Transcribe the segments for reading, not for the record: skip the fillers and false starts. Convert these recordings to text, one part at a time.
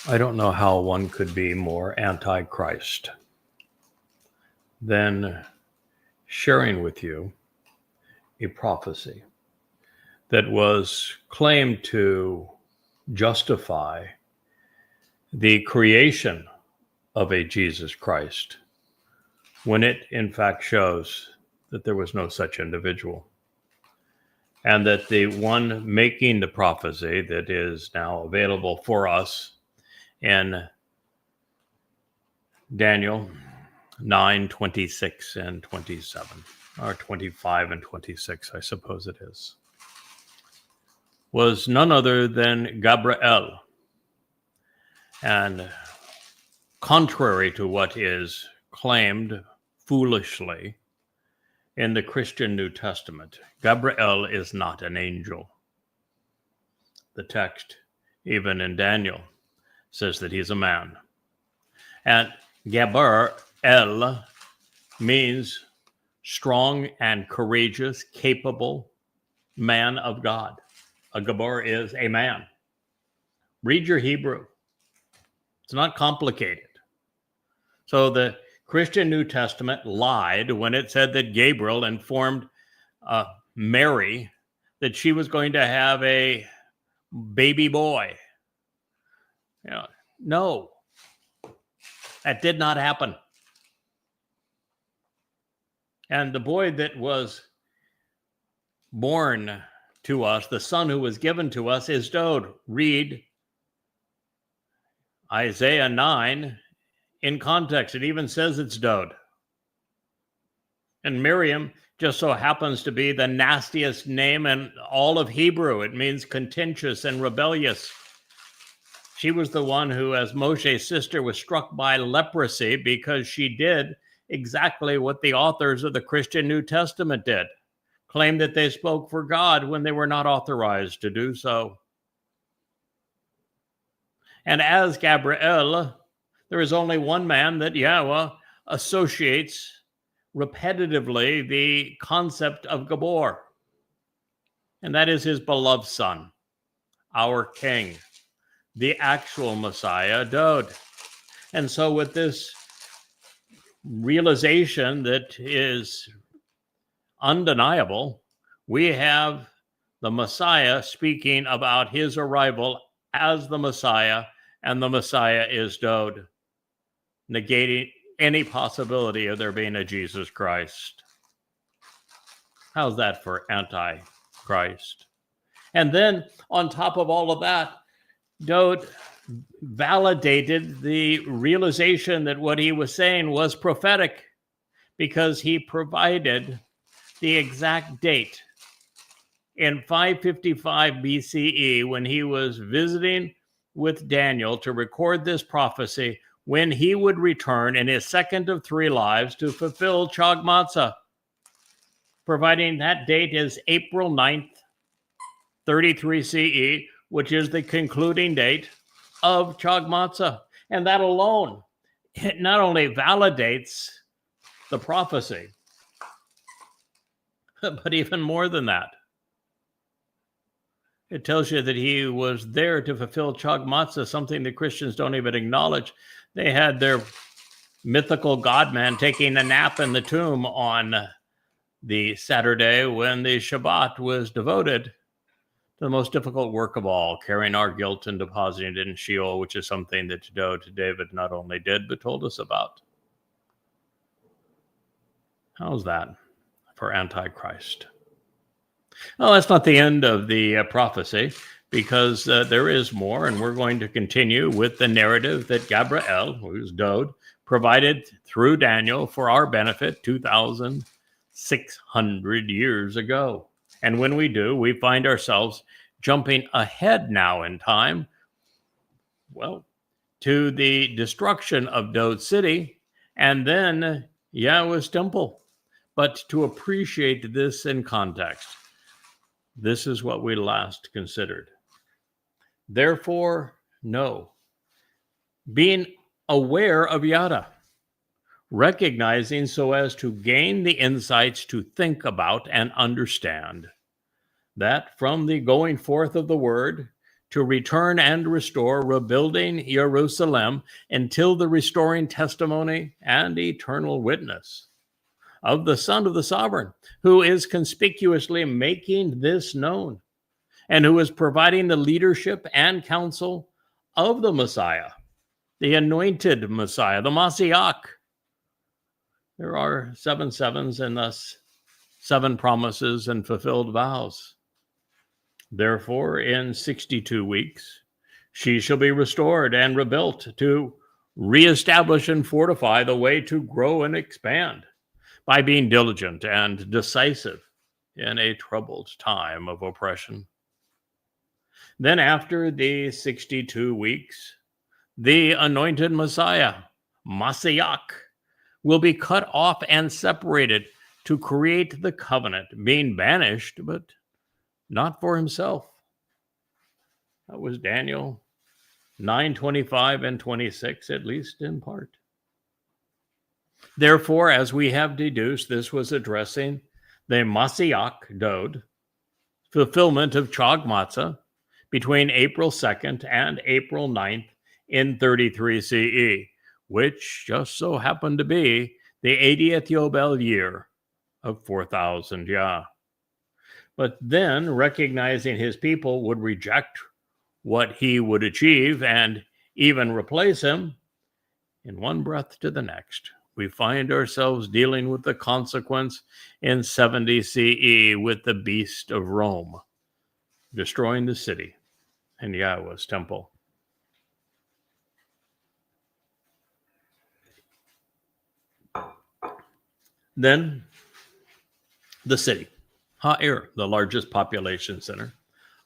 I don't know how one could be more anti-Christ than sharing with you a prophecy that was claimed to justify the creation of a Jesus Christ, when it in fact shows that there was no such individual. And that the one making the prophecy that is now available for us in Daniel 9, 26 and 27, or 25 and 26, I suppose it is, was none other than Gabry'el. And contrary to what is claimed foolishly in the Christian New Testament, Gabry'el is not an angel. The text, even in Daniel, says that he's a man. And Gabry'el means strong and courageous, capable man of God. A Gabor is a man. Read your Hebrew. It's not complicated. So the Christian New Testament lied when it said that Gabriel informed Mary that she was going to have a baby boy. No, that did not happen. And the boy that was born to us, the son who was given to us, is Dowd. Read Isaiah 9 in context. It even says it's Dowd. And Miriam just so happens to be the nastiest name in all of Hebrew. It means contentious and rebellious. She was the one who, as Moshe's sister, was struck by leprosy because she did exactly what the authors of the Christian New Testament did. Claimed that they spoke for God when they were not authorized to do so. And as Gabry'el, there is only one man that Yahweh associates repetitively the concept of Gabor. And that is his beloved son, our king, the actual Messiah, Dowd. And so with this realization that is undeniable, we have the Messiah speaking about his arrival as the Messiah, and the Messiah is Dowd, negating any possibility of there being a Jesus Christ. How's that for anti-Christ? And then on top of all of that, Dowd validated the realization that what he was saying was prophetic, because he provided the exact date in 555 BCE when he was visiting with Daniel to record this prophecy, when he would return in his second of three lives to fulfill Chag Matsah, providing that date is April 9th, 33 CE, which is the concluding date of Chag Matsah. And that alone, it not only validates the prophecy, but even more than that. It tells you that he was there to fulfill Chag Matsah, something that Christians don't even acknowledge. They had their mythical God-man taking a nap in the tomb on the Saturday when the Shabat was devoted to the most difficult work of all, carrying our guilt and depositing it in Sheol, which is something that David not only did, but told us about. How's that for Antichrist? Well, that's not the end of the prophecy, because there is more, and we're going to continue with the narrative that Gabry'el, who's Dowd, provided through Daniel for our benefit 2,600 years ago. And when we do, we find ourselves jumping ahead now in time, well, to the destruction of Dowd city and then Yahweh's temple. But to appreciate this in context, this is what we last considered. Therefore, know, being aware of Yada, recognizing so as to gain the insights to think about and understand that from the going forth of the word to return and restore, rebuilding Yeruwshalem until the restoring testimony and eternal witness of the Son of the Sovereign, who is conspicuously making this known and who is providing the leadership and counsel of the Messiah, the anointed Messiah, the Mashyach. There are 7 sevens and thus 7 promises and fulfilled vows. Therefore, in 62 weeks, she shall be restored and rebuilt to reestablish and fortify the way to grow and expand by being diligent and decisive in a troubled time of oppression. Then after the 62 weeks, the anointed Messiah, Mashyach, will be cut off and separated to create the covenant, being banished, but not for himself. That was Daniel 9:25 and 26, at least in part. Therefore, as we have deduced, this was addressing the Mashyach, Dowd, fulfillment of Chag Matsah between April 2nd and April 9th in 33 CE, which just so happened to be the 80th Yobel year of 4,000 Yah. But then, recognizing his people would reject what he would achieve and even replace him, in one breath to the next, we find ourselves dealing with the consequence in 70 CE with the beast of Rome, destroying the city and Yahweh's temple. Then, the city, Ha'ir, the largest population center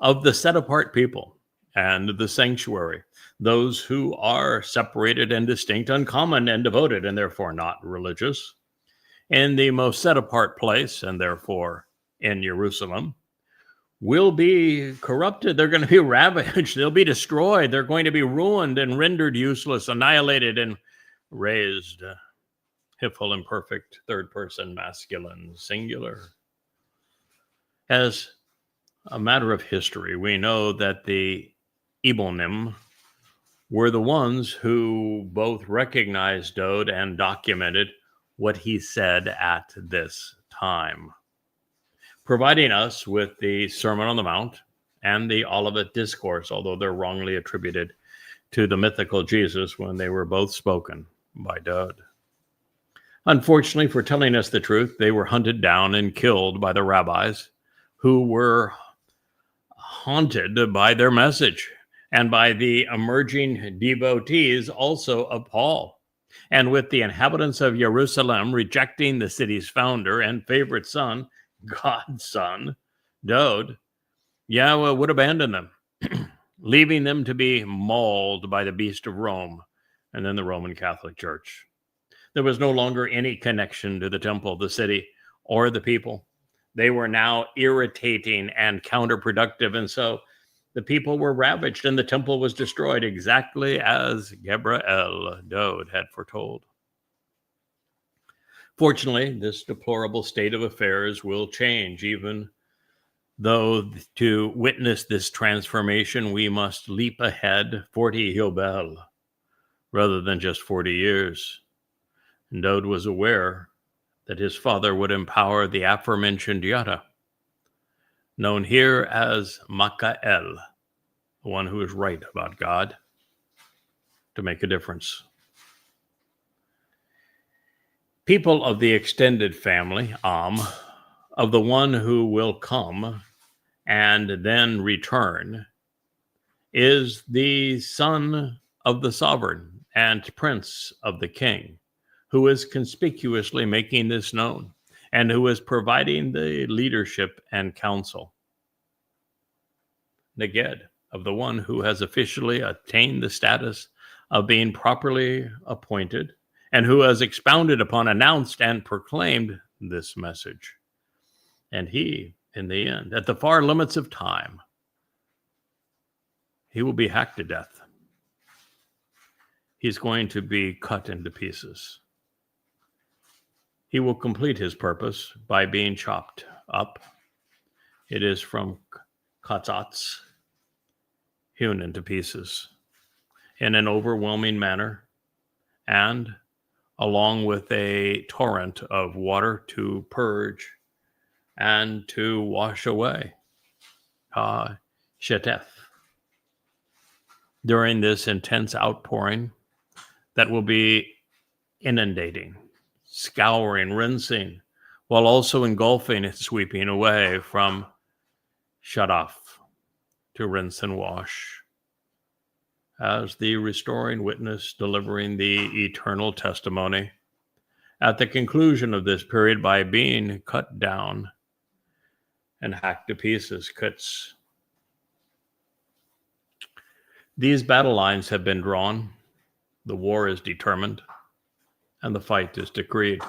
of the set-apart people, and the sanctuary, those who are separated and distinct, uncommon and devoted, and therefore not religious, in the most set-apart place, and therefore in Yeruwshalem, will be corrupted. They're going to be ravaged. They'll be destroyed. They're going to be ruined and rendered useless, annihilated, and razed. Hiful imperfect, third person, masculine, singular. As a matter of history, we know that the Ebonim were the ones who both recognized Dowd and documented what he said at this time, providing us with the Sermon on the Mount and the Olivet Discourse, although they're wrongly attributed to the mythical Jesus when they were both spoken by Dowd. Unfortunately, for telling us the truth, they were hunted down and killed by the rabbis who were haunted by their message and by the emerging devotees also of Paul. And with the inhabitants of Yeruwshalem rejecting the city's founder and favorite son, God's son, Dowd, Yahweh would abandon them, leaving them to be mauled by the beast of Rome and then the Roman Catholic Church. There was no longer any connection to the temple, the city, or the people. They were now irritating and counterproductive, and so the people were ravaged and the temple was destroyed exactly as Gabry'el, Dowd, had foretold. Fortunately, this deplorable state of affairs will change, even though to witness this transformation, we must leap ahead 40 Yobel rather than just 40 years. And Dowd was aware that his father would empower the aforementioned Yada, known here as Miqra'ey, the one who is right about God, to make a difference. People of the extended family, of the one who will come and then return, is the son of the sovereign and prince of the king, who is conspicuously making this known and who is providing the leadership and counsel. Neged, of the one who has officially attained the status of being properly appointed and who has expounded upon, announced, and proclaimed this message. And he, in the end, at the far limits of time, he will be hacked to death. He's going to be cut into pieces. He will complete his purpose by being chopped up. It is from Katzatz, hewn into pieces in an overwhelming manner, and along with a torrent of water to purge and to wash away. Shetef. During this intense outpouring that will be inundating, scouring, rinsing, while also engulfing and sweeping away from shut off to rinse and wash, as the restoring witness delivering the eternal testimony at the conclusion of this period by being cut down and hacked to pieces. Cuts. These battle lines have been drawn, the war is determined, and the fight is decreed.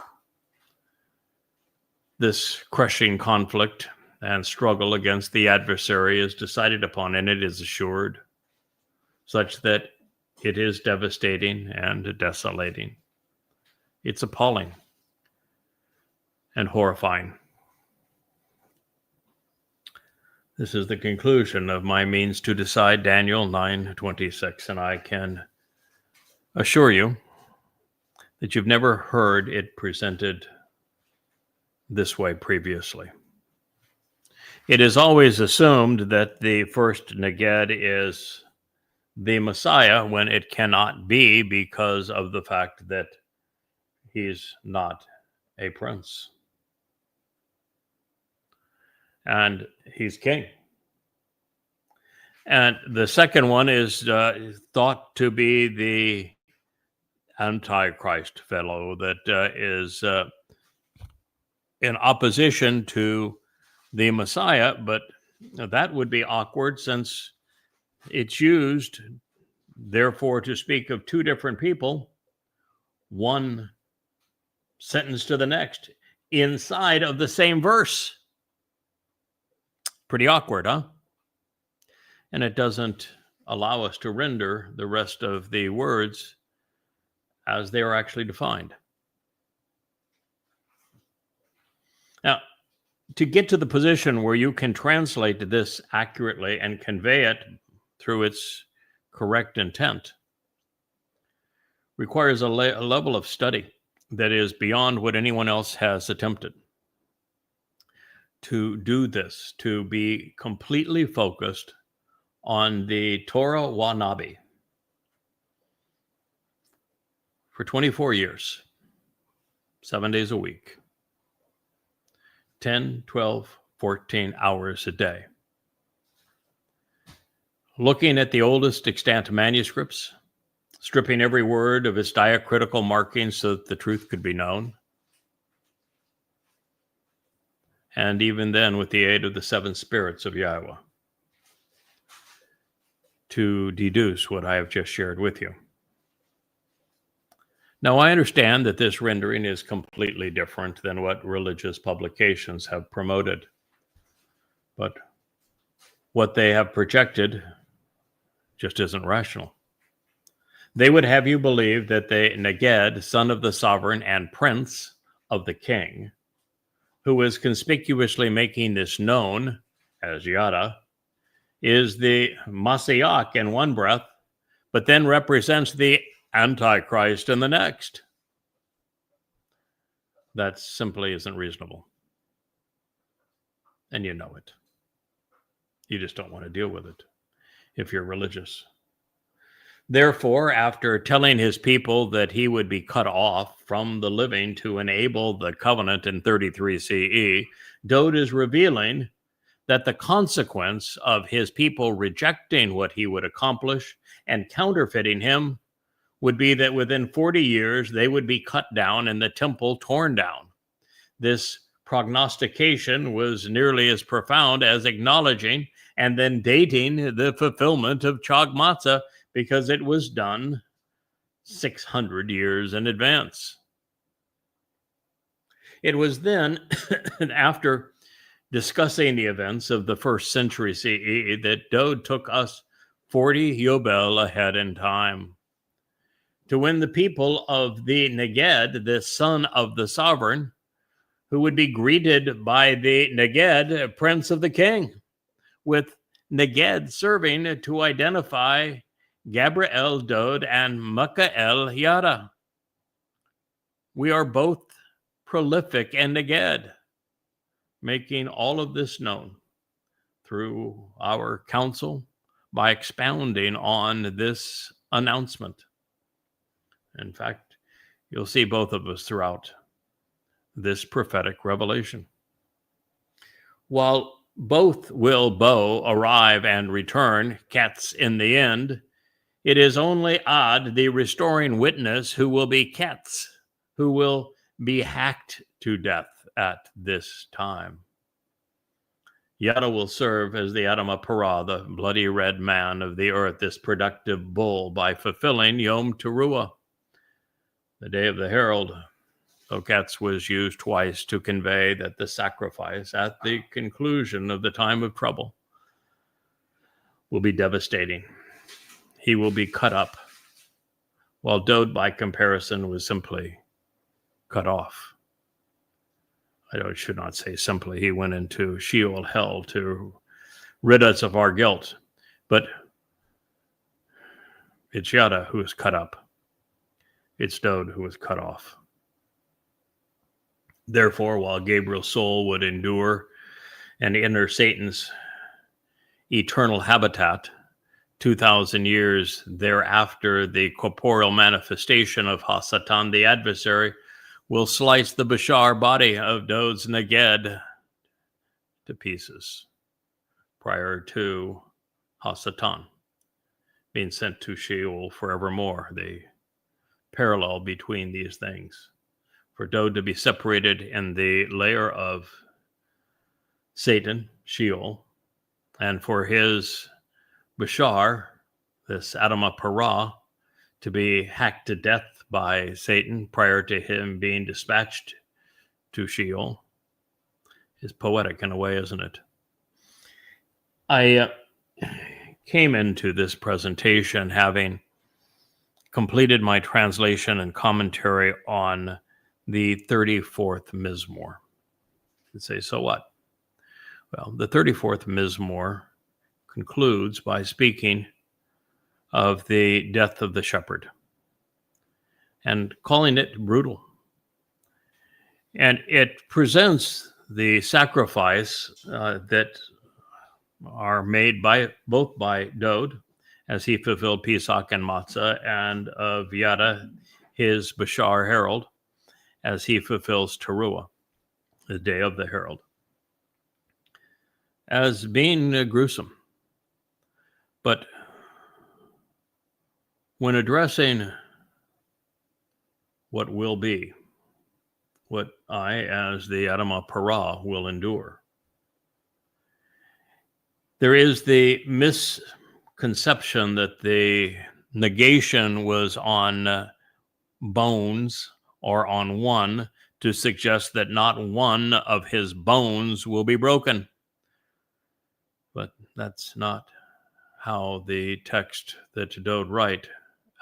This crushing conflict and struggle against the adversary is decided upon, and it is assured, such that it is devastating and desolating. It's appalling and horrifying. This is the conclusion of my means to decide, Daniel 9:26, and I can assure you that you've never heard it presented this way previously. It is always assumed that the first Neged is the Messiah when it cannot be, because of the fact that he's not a prince. And he's king. And the second one is thought to be the Antichrist fellow that is in opposition to the Messiah, but that would be awkward since it's used, therefore, to speak of two different people, one sentence to the next, inside of the same verse. Pretty awkward, huh? And it doesn't allow us to render the rest of the words as they are actually defined. Now, to get to the position where you can translate this accurately and convey it through its correct intent requires a level of study that is beyond what anyone else has attempted. To do this, to be completely focused on the Torah wa Nabi for 24 years, 7 days a week, 10, 12, 14 hours a day. Looking at the oldest extant manuscripts, stripping every word of its diacritical markings so that the truth could be known. And even then, with the aid of the seven spirits of Yahowah, to deduce what I have just shared with you. Now, I understand that this rendering is completely different than what religious publications have promoted, but what they have projected just isn't rational. They would have you believe that the Neged, son of the sovereign and prince of the king, who is conspicuously making this known as Yada, is the Mashyach in one breath, but then represents the Antichrist in the next. That simply isn't reasonable. And you know it. You just don't want to deal with it if you're religious. Therefore, after telling his people that he would be cut off from the living to enable the covenant in 33 CE, Dowd is revealing that the consequence of his people rejecting what he would accomplish and counterfeiting him would be that within 40 years, they would be cut down and the temple torn down. This prognostication was nearly as profound as acknowledging and then dating the fulfillment of Chag Matsah, because it was done 600 years in advance. It was then, after discussing the events of the first century CE, that Dowd took us 40 Yobel ahead in time. To win the people of the Neged, the son of the sovereign, who would be greeted by the Neged, prince of the king, with Neged serving to identify Gabry'el, Dowd, and Miqra'ey, Yada. We are both prolific and Neged, making all of this known through our counsel by expounding on this announcement. In fact, you'll see both of us throughout this prophetic revelation. While both will arrive and return, cats in the end, it is only Ad, the restoring witness, who will be cats, who will be hacked to death at this time. Yada will serve as the Adama Parah, the bloody red man of the earth, this productive bull, by fulfilling Yom Teruah, the day of the herald. So cats was used twice to convey that the sacrifice at the conclusion of the time of trouble will be devastating. He will be cut up, while Dowd, by comparison, was simply cut off. I should not say simply. He went into Sheol, hell, to rid us of our guilt. But it's Yada who is cut up. It's Dowd who is cut off. Therefore, while Gabriel's soul would endure and enter Satan's eternal habitat, 2,000 years thereafter, the corporeal manifestation of Hasatan, the adversary, will slice the Bashar body of Dowd's Neged to pieces prior to Hasatan being sent to Sheol forevermore. The parallel between these things. For Dowd to be separated in the layer of Satan, Sheol, and for his Bashar, this Adama Parah, to be hacked to death by Satan prior to him being dispatched to Sheol, is poetic in a way, isn't it? I came into this presentation having completed my translation and commentary on the 34th Mizmor. You'd say, so what? Well, the 34th Mizmor concludes by speaking of the death of the shepherd and calling it brutal. And it presents the sacrifice that are made both by Dowd, as he fulfilled Pesach and Matzah, and of Yada, his Bashar herald, as he fulfills Teruah, the day of the herald, as being gruesome. But when addressing what will be, what I, as the Adama Parah, will endure, there is the misconception that the negation was on bones or on one, to suggest that not one of his bones will be broken. But that's not how the text that Dowd write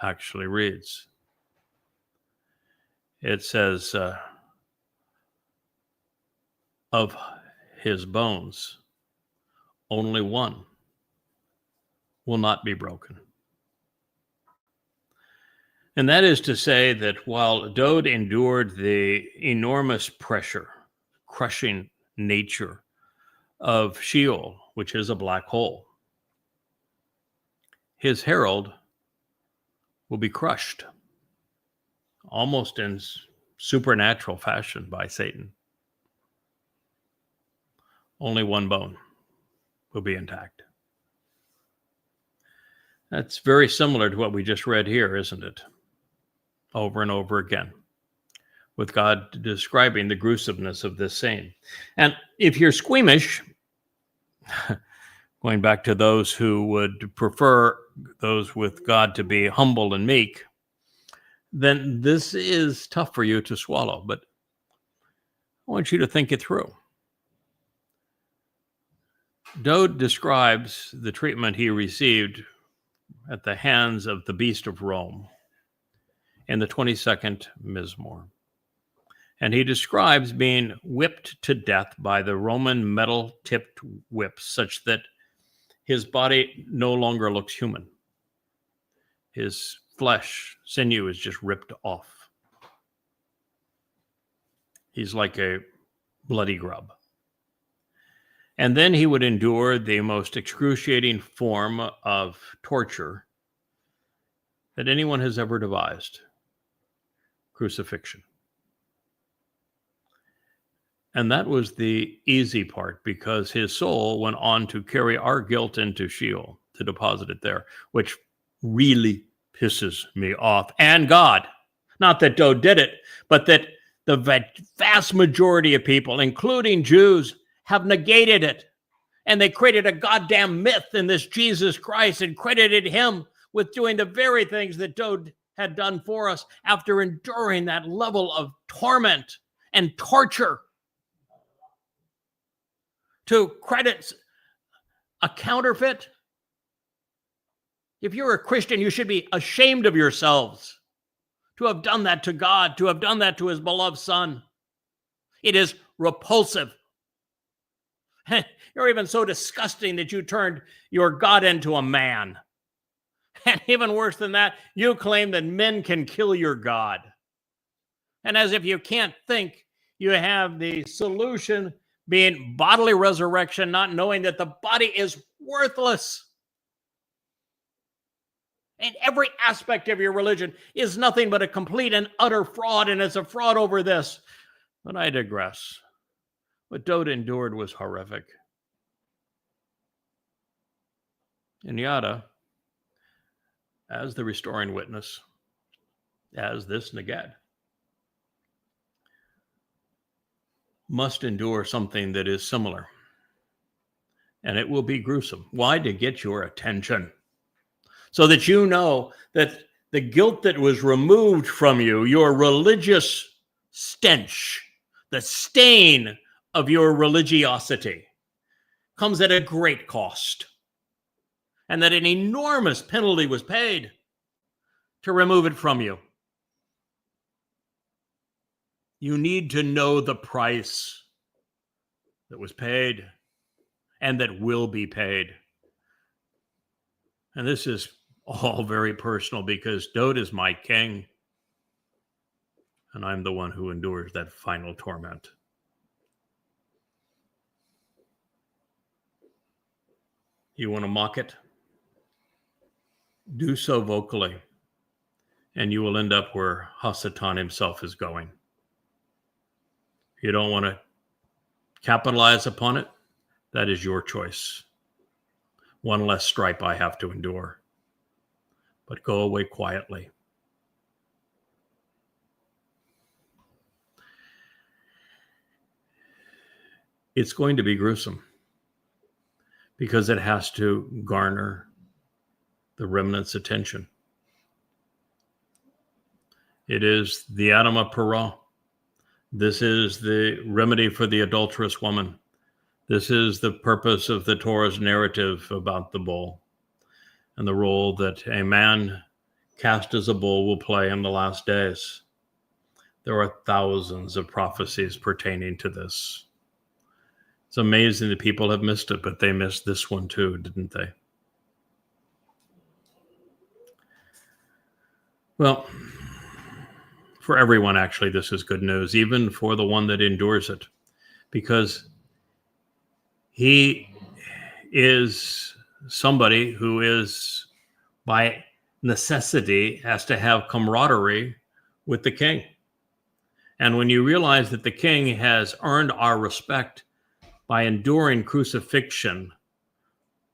actually reads. It says, of his bones, only one will not be broken. And that is to say that while Dowd endured the enormous pressure, crushing nature of Sheol, which is a black hole, his herald will be crushed almost in supernatural fashion by Satan. Only one bone will be intact. That's very similar to what we just read here, isn't it? Over and over again, with God describing the gruesomeness of this same. And if you're squeamish, going back to those who would prefer those with God to be humble and meek, then this is tough for you to swallow, but I want you to think it through. Dowd describes the treatment he received at the hands of the beast of Rome in the 22nd Mizmor. And he describes being whipped to death by the Roman metal-tipped whips, such that his body no longer looks human. His flesh, sinew is just ripped off. He's like a bloody grub. And then he would endure the most excruciating form of torture that anyone has ever devised: crucifixion. And that was the easy part, because his soul went on to carry our guilt into Sheol, to deposit it there, which really pisses me off. And God, not that Dowd did it, but that the vast majority of people, including Jews, have negated it. And they created a goddamn myth in this Jesus Christ and credited him with doing the very things that Dowd had done for us after enduring that level of torment and torture. To credit a counterfeit? If you're a Christian, you should be ashamed of yourselves to have done that to God, to have done that to his beloved Son. It is repulsive. You're even so disgusting that you turned your God into a man. And even worse than that, you claim that men can kill your God. And as if you can't think, you have the solution being bodily resurrection, not knowing that the body is worthless. And every aspect of your religion is nothing but a complete and utter fraud, and it's a fraud over this. But I digress. What Dowd endured was horrific. And Yada, as the restoring witness, as this Neged, must endure something that is similar. And it will be gruesome. Why? To get your attention. So that you know that the guilt that was removed from you, your religious stench, the stain of your religiosity, comes at a great cost. And that an enormous penalty was paid to remove it from you. You need to know the price that was paid and that will be paid. And this is all very personal, because Dowd is my king, and I'm the one who endures that final torment. You want to mock it? Do so vocally, and you will end up where Hasatan himself is going. You don't want to capitalize upon it? That is your choice. One less stripe I have to endure. But go away quietly. It's going to be gruesome, because it has to garner the remnant's attention. It is the Adamah Parah. This is the remedy for the adulterous woman. This is the purpose of the Torah's narrative about the bull, and the role that a man cast as a bull will play in the last days. There are thousands of prophecies pertaining to this. It's amazing that people have missed it, but they missed this one too, didn't they? Well, for everyone, actually, this is good news, even for the one that endures it, because he is somebody who is, by necessity, has to have camaraderie with the king. And when you realize that the king has earned our respect by enduring crucifixion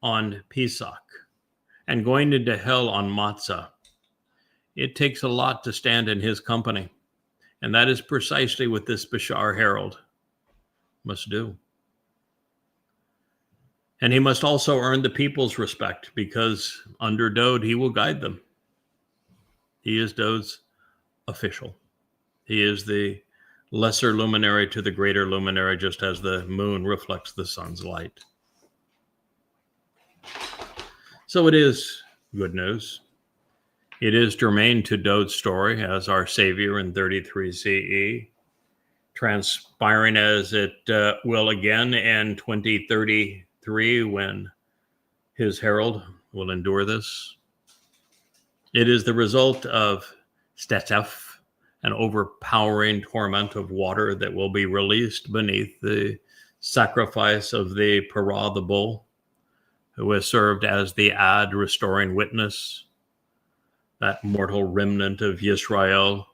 on Pesach and going into hell on Matzah, it takes a lot to stand in his company. And that is precisely what this Bashar Herald must do. And he must also earn the people's respect, because under Dowd, he will guide them. He is Dowd's official. He is the lesser luminary to the greater luminary, just as the moon reflects the sun's light. So it is good news. It is germane to Dowd's story as our Savior in 33 CE, transpiring as it will again in 2033, when his herald will endure this. It is the result of stetef, an overpowering torrent of water that will be released beneath the sacrifice of the parah, the bull, who has served as the ad restoring witness. That mortal remnant of Yisrael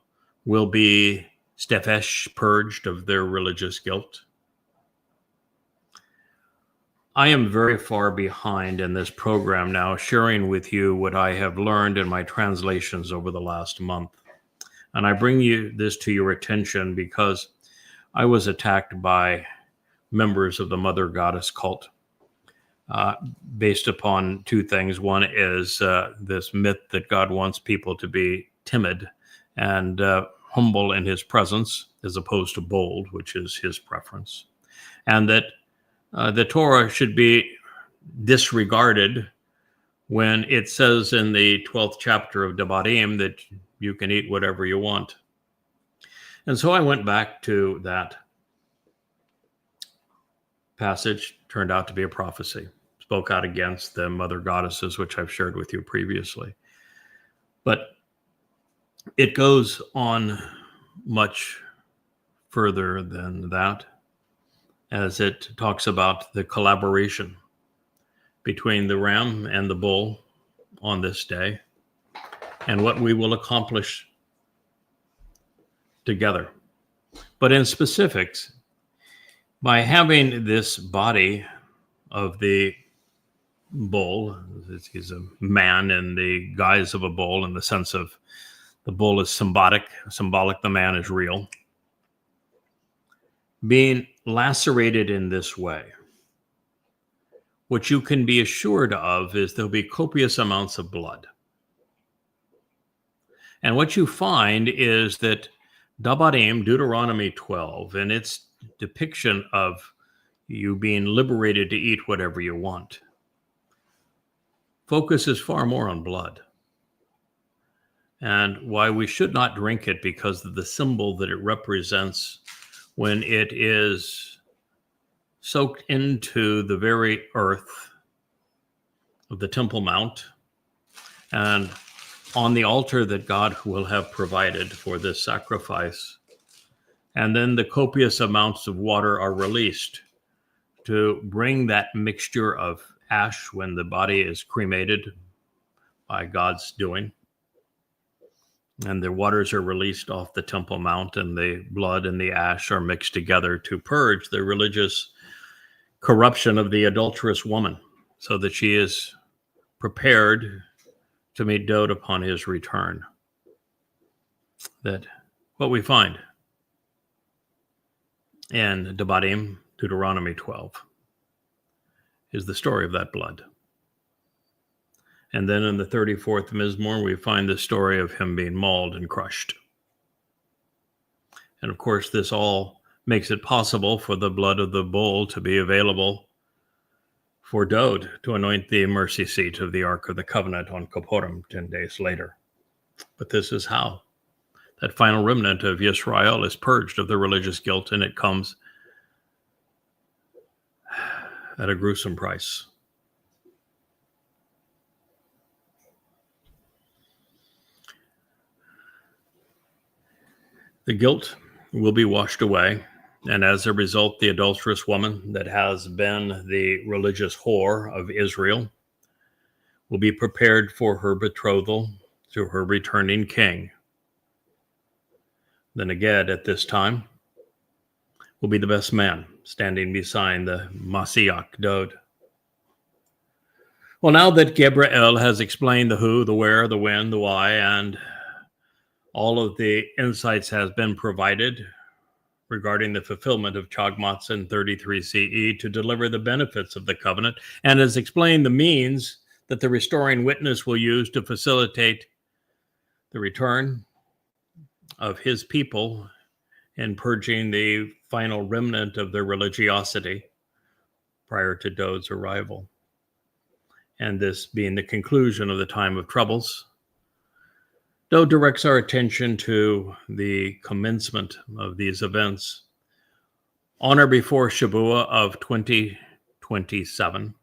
will be stefesh, purged of their religious guilt. I am very far behind in this program now, sharing with you what I have learned in my translations over the last month. And I bring this to your attention because I was attacked by members of the Mother Goddess cult based upon two things. One is this myth that God wants people to be timid and humble in his presence as opposed to bold, which is his preference. And that the Torah should be disregarded when it says in the 12th chapter of Deba'im that you can eat whatever you want. And so I went back to that passage, turned out to be a prophecy, spoke out against the mother goddesses, which I've shared with you previously. But it goes on much further than that, as it talks about the collaboration between the ram and the bull on this day and what we will accomplish together. But in specifics, by having this body of the bull, he's a man in the guise of a bull in the sense of the bull is symbolic, the man is real. Being lacerated in this way, what you can be assured of is there'll be copious amounts of blood. And what you find is that Deba'im, Deuteronomy 12, and its depiction of you being liberated to eat whatever you want, focuses far more on blood. And why we should not drink it because of the symbol that it represents when it is soaked into the very earth of the Temple Mount and on the altar that God will have provided for this sacrifice. And then the copious amounts of water are released to bring that mixture of ash when the body is cremated by God's doing. And the waters are released off the Temple Mount, and the blood and the ash are mixed together to purge the religious corruption of the adulterous woman, so that she is prepared to meet Dowd upon his return. That what we find in Deba'im, Deuteronomy 12, is the story of that blood. And then in the 34th Mizmor, we find the story of him being mauled and crushed. And of course, this all makes it possible for the blood of the bull to be available for Dowd to anoint the mercy seat of the Ark of the Covenant on Kippurym 10 days later. But this is how that final remnant of Yisrael is purged of the religious guilt, and it comes at a gruesome price. The guilt will be washed away, and as a result, the adulterous woman that has been the religious whore of Israel will be prepared for her betrothal to her returning king. Then again, at this time, will be the best man standing beside the Mashyach Dowd. Well, now that Gabry'el has explained the who, the where, the when, the why, and all of the insights has been provided regarding the fulfillment of Chag Matsah in 33 CE to deliver the benefits of the covenant, and has explained the means that the restoring witness will use to facilitate the return of his people in purging the final remnant of their religiosity prior to Dowd's arrival. And this being the conclusion of the time of troubles, Dowd directs our attention to the commencement of these events on or before Shabu'wah of 2027,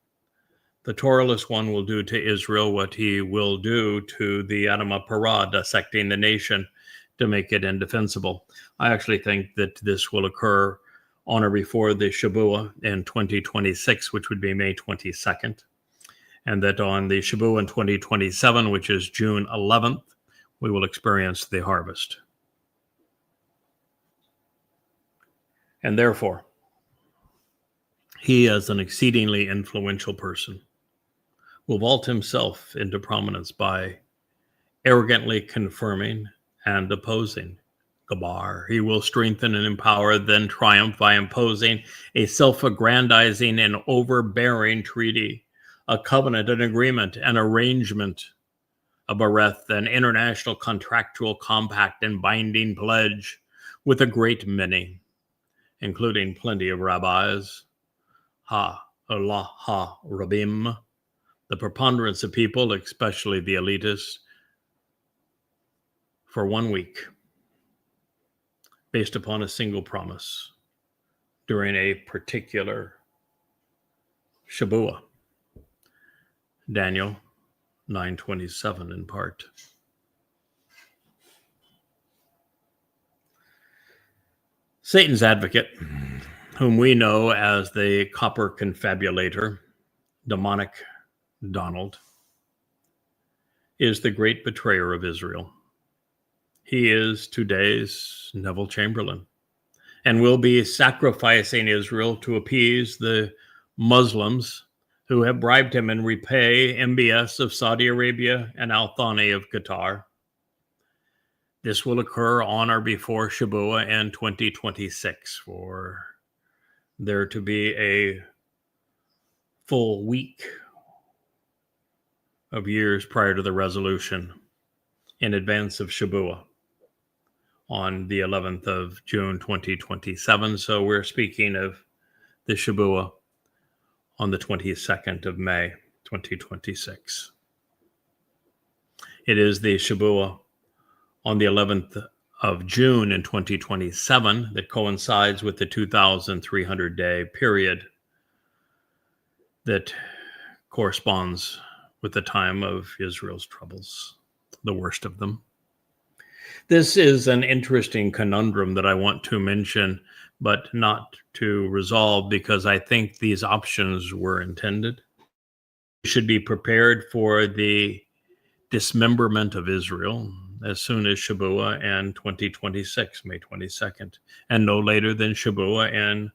The Torahless one will do to Israel what he will do to the Adamah Parah, dissecting the nation to make it indefensible. I actually think that this will occur on or before the Shabu'wah in 2026, which would be May 22nd. And that on the Shabu'wah in 2027, which is June 11th, we will experience the harvest. And therefore, he, as an exceedingly influential person, will vault himself into prominence by arrogantly confirming and opposing Gabor. He will strengthen and empower, then triumph by imposing a self-aggrandizing and overbearing treaty, a covenant, an agreement, an arrangement, a Beryth, an international contractual compact and binding pledge with a great many, including plenty of rabbis, Rabim, the preponderance of people, especially the elitists, for 1 week, based upon a single promise during a particular Shabu'wah. Daniel 9:27 in part. Satan's advocate, whom we know as the copper confabulator, demonic Donald, is the great betrayer of Israel. He is today's Neville Chamberlain and will be sacrificing Israel to appease the Muslims who have bribed him and repay MBS of Saudi Arabia and Al Thani of Qatar. This will occur on or before Shabu'wah in 2026 for there to be a full week of years prior to the resolution in advance of Shabu'wah on the 11th of June 2027. So we're speaking of the Shabu'wah on the 22nd of May 2026. It is the Shabu'wah on the 11th of June in 2027 that coincides with the 2,300-day period that corresponds with the time of Israel's troubles, the worst of them. This is an interesting conundrum that I want to mention, but not to resolve, because I think these options were intended. We should be prepared for the dismemberment of Israel as soon as Shabu'wah in 2026, May 22nd, and no later than Shabu'wah in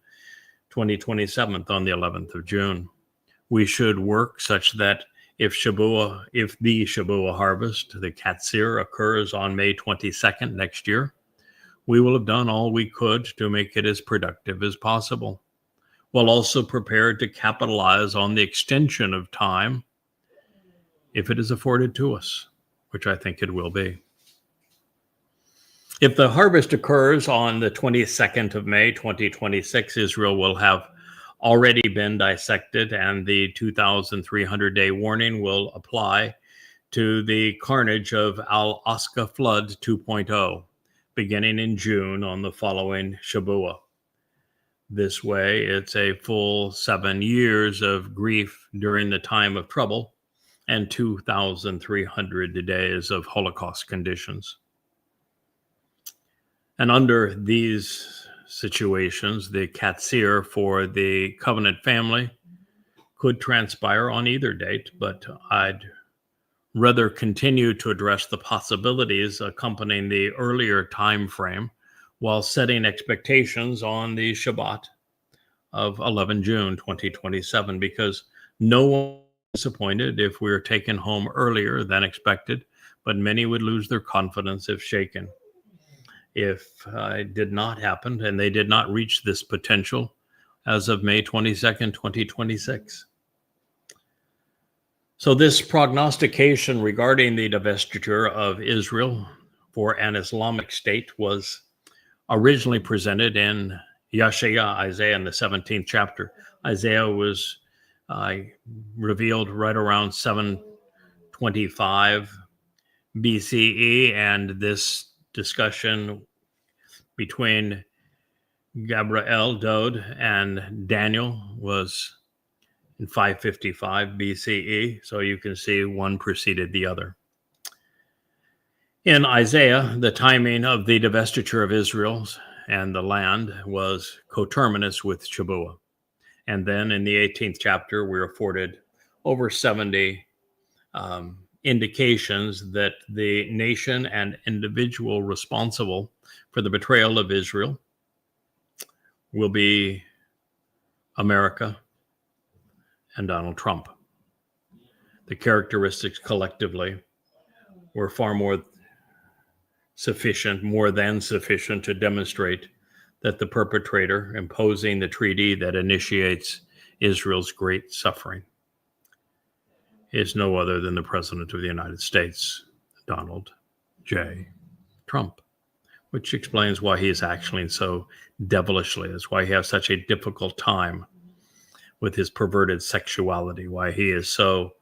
2027 on the 11th of June. We should work such that if the Shabu'wah harvest, the Katsir, occurs on May 22nd next year, we will have done all we could to make it as productive as possible, while also prepared to capitalize on the extension of time if it is afforded to us, which I think it will be. If the harvest occurs on the 22nd of May, 2026, Israel will have already been dissected, and the 2,300-day warning will apply to the carnage of Al-Aqsa Flood 2.0, beginning in June on the following Shabu'wah. This way, it's a full 7 years of grief during the time of trouble and 2,300 days of Holocaust conditions. And under these situations, the Katsir for the covenant family could transpire on either date, but I'd rather continue to address the possibilities accompanying the earlier time frame while setting expectations on the Shabat of 11 June 2027, because no one is disappointed if we are taken home earlier than expected, but many would lose their confidence if shaken. If it did not happen and they did not reach this potential as of May 22nd, 2026. So this prognostication regarding the divestiture of Israel for an Islamic state was originally presented in Yashayah, Isaiah, in the 17th chapter. Isaiah was revealed right around 725 BCE, and this discussion between Gabry'el, Dowd, and Daniel was in 555 BCE. So you can see one preceded the other. In Isaiah, the timing of the divestiture of Israel and the land was coterminous with Shabu'wah. And then in the 18th chapter, we're afforded over 70 indications that the nation and individual responsible for the betrayal of Israel will be America and Donald Trump. The characteristics collectively were far more than sufficient to demonstrate that the perpetrator imposing the treaty that initiates Israel's great suffering is no other than the President of the United States, Donald J. Trump, which explains why he is acting so devilishly. That's why he has such a difficult time with his perverted sexuality, why he is so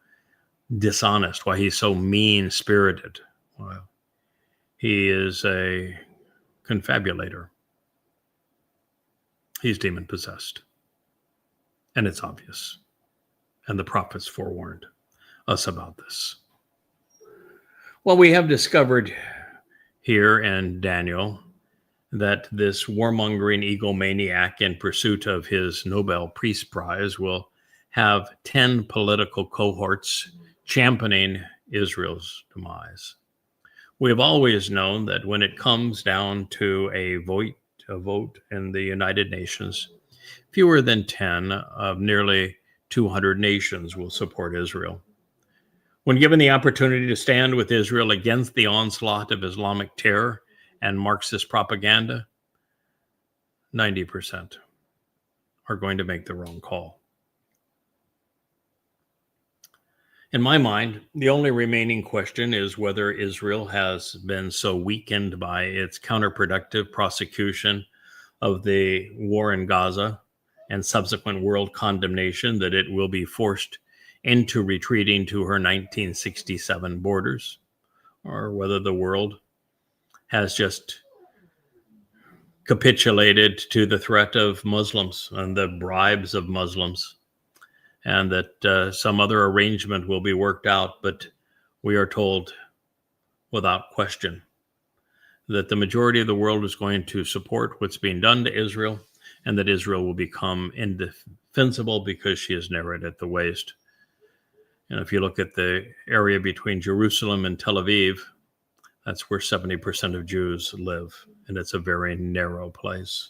dishonest, why he's so mean-spirited. Well, he is a confabulator. He's demon-possessed. And it's obvious. And the prophets forewarned us about this. Well, we have discovered here in Daniel that this warmongering egomaniac in pursuit of his Nobel Peace Prize will have 10 political cohorts championing Israel's demise. We have always known that when it comes down to a vote in the United Nations, fewer than 10 of nearly 200 nations will support Israel. When given the opportunity to stand with Israel against the onslaught of Islamic terror and Marxist propaganda, 90% are going to make the wrong call. In my mind, the only remaining question is whether Israel has been so weakened by its counterproductive prosecution of the war in Gaza and subsequent world condemnation that it will be forced into retreating to her 1967 borders, or whether the world has just capitulated to the threat of Muslims and the bribes of Muslims, and that some other arrangement will be worked out. But we are told without question that the majority of the world is going to support what's being done to Israel, and that Israel will become indefensible because she is narrowed at the waist. And if you look at the area between Jerusalem and Tel Aviv, that's where 70% of Jews live, and it's a very narrow place.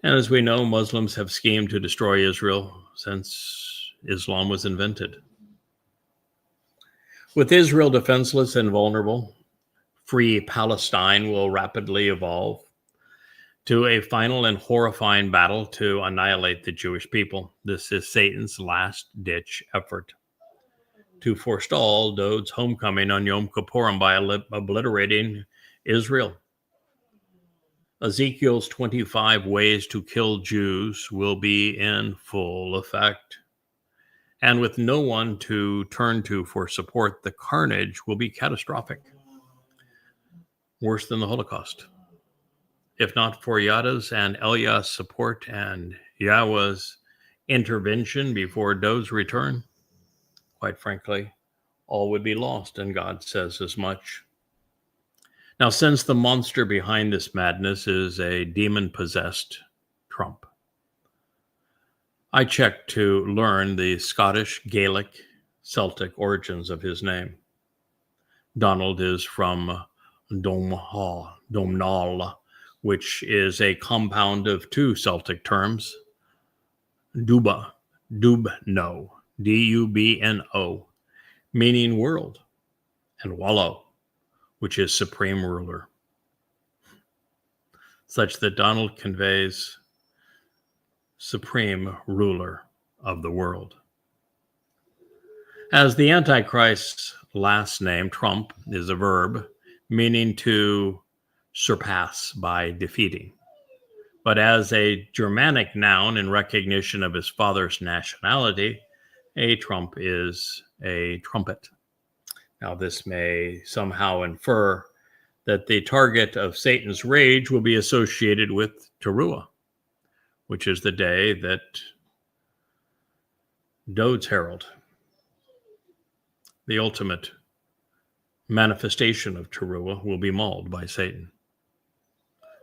And as we know, Muslims have schemed to destroy Israel since Islam was invented. With Israel defenseless and vulnerable, free Palestine will rapidly evolve to a final and horrifying battle to annihilate the Jewish people. This is Satan's last-ditch effort to forestall Dowd's homecoming on Yom Kippurym by obliterating Israel. Ezekiel's 25 ways to kill Jews will be in full effect. And with no one to turn to for support, the carnage will be catastrophic. Worse than the Holocaust. If not for Yada's and Eliah's support and Yahweh's intervention before Dowd's return, quite frankly, all would be lost, and God says as much. Now, since the monster behind this madness is a demon-possessed Trump, I checked to learn the Scottish, Gaelic, Celtic origins of his name. Donald is from Domnall, which is a compound of two Celtic terms, Dubno, D-U-B-N-O, meaning world, and Wallow, which is supreme ruler, such that Donald conveys supreme ruler of the world. As the Antichrist's last name, Trump, is a verb meaning to surpass by defeating. But as a Germanic noun in recognition of his father's nationality, a trump is a trumpet. Now, this may somehow infer that the target of Satan's rage will be associated with Towrah, which is the day that Dowd's herald, the ultimate manifestation of Teruah, will be mauled by Satan.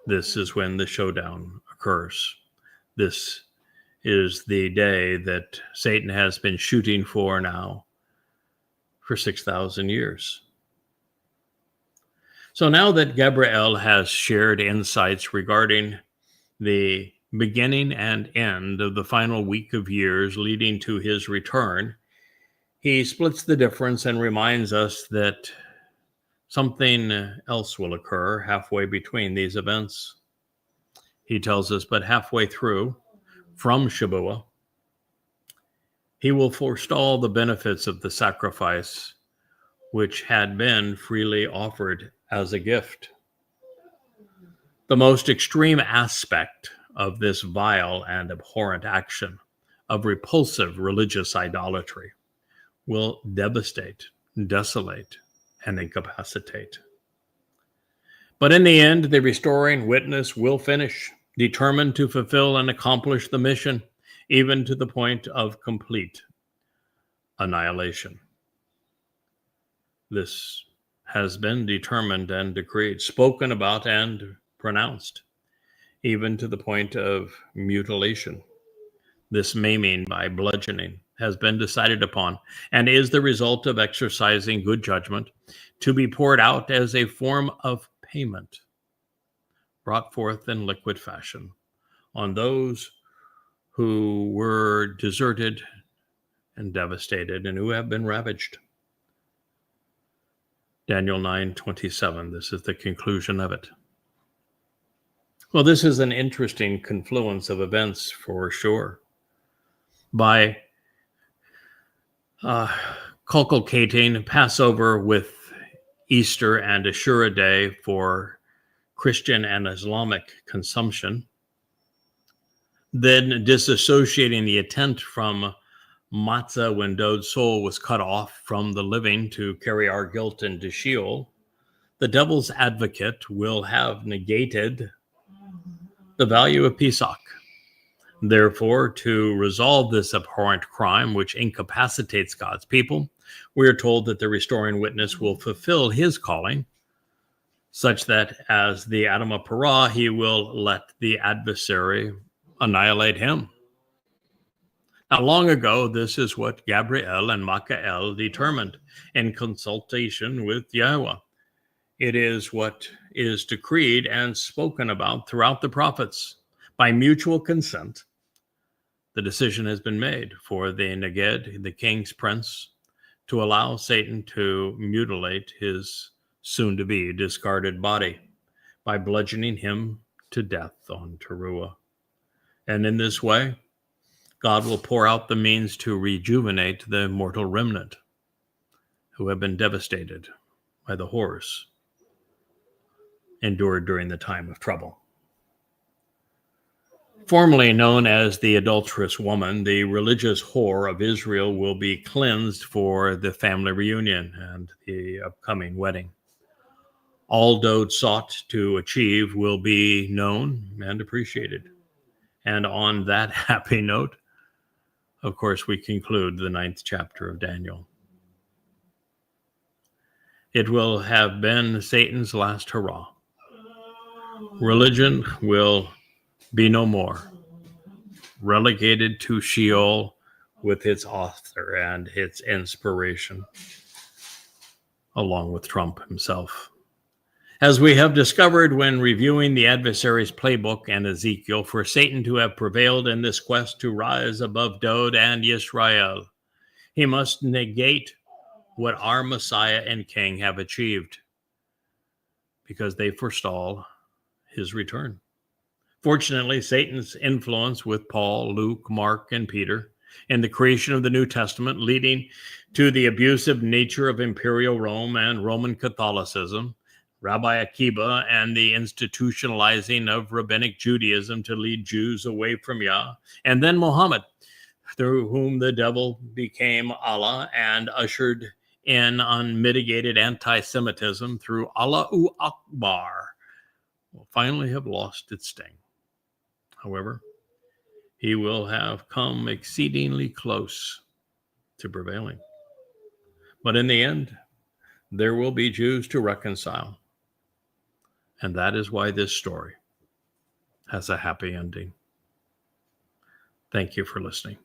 This is when the showdown occurs. This is the day that Satan has been shooting for now for 6,000 years. So now that Gabry'el has shared insights regarding the beginning and end of the final week of years leading to his return, he splits the difference and reminds us that something else will occur halfway between these events. He tells us, but halfway through, from Shabu'wah, he will forestall the benefits of the sacrifice which had been freely offered as a gift. The most extreme aspect of this vile and abhorrent action of repulsive religious idolatry will devastate, desolate, and incapacitate. But in the end, the restoring witness will finish, determined to fulfill and accomplish the mission, even to the point of complete annihilation. This has been determined and decreed, spoken about and pronounced, even to the point of mutilation. This maiming by bludgeoning has been decided upon and is the result of exercising good judgment, to be poured out as a form of payment, brought forth in liquid fashion on those who were deserted and devastated and who have been ravaged. Daniel 9:27, this is the conclusion of it. Well, this is an interesting confluence of events for sure. By collocating Passover with Easter and Ashura Day for Christian and Islamic consumption, then disassociating the intent from Matzah when Dowd's soul was cut off from the living to carry our guilt into Sheol, the devil's advocate will have negated the value of Pesach. Therefore, to resolve this abhorrent crime which incapacitates God's people, we are told that the restoring witness will fulfill his calling, such that as the Adam of Parah, he will let the adversary annihilate him. Now, long ago, this is what Gabry'el and Miqra'ey determined in consultation with YAHOWAH. It is what is decreed and spoken about throughout the prophets. By mutual consent, the decision has been made for the Neged, the king's prince, to allow Satan to mutilate his soon-to-be discarded body by bludgeoning him to death on Teruah. And in this way, God will pour out the means to rejuvenate the mortal remnant who have been devastated by the horrors endured during the time of trouble. Formerly known as the adulterous woman, the religious whore of Israel will be cleansed for the family reunion and the upcoming wedding. All Dowd sought to achieve will be known and appreciated. And on that happy note, of course, we conclude the 9th chapter of Daniel. It will have been Satan's last hurrah. Religion will be no more, relegated to Sheol with its author and its inspiration, along with Trump himself. As we have discovered when reviewing the adversary's playbook and Ezekiel, for Satan to have prevailed in this quest to rise above Dowd and Yisrael, he must negate what our Messiah and King have achieved, because they forestall his return. Fortunately, Satan's influence with Paul, Luke, Mark, and Peter in the creation of the New Testament, leading to the abusive nature of imperial Rome and Roman Catholicism, Rabbi Akiba, and the institutionalizing of rabbinic Judaism to lead Jews away from Yah, and then Muhammad, through whom the devil became Allah and ushered in unmitigated anti-Semitism through Allahu Akbar, will finally have lost its sting. However, he will have come exceedingly close to prevailing. But in the end, there will be Jews to reconcile. And that is why this story has a happy ending. Thank you for listening.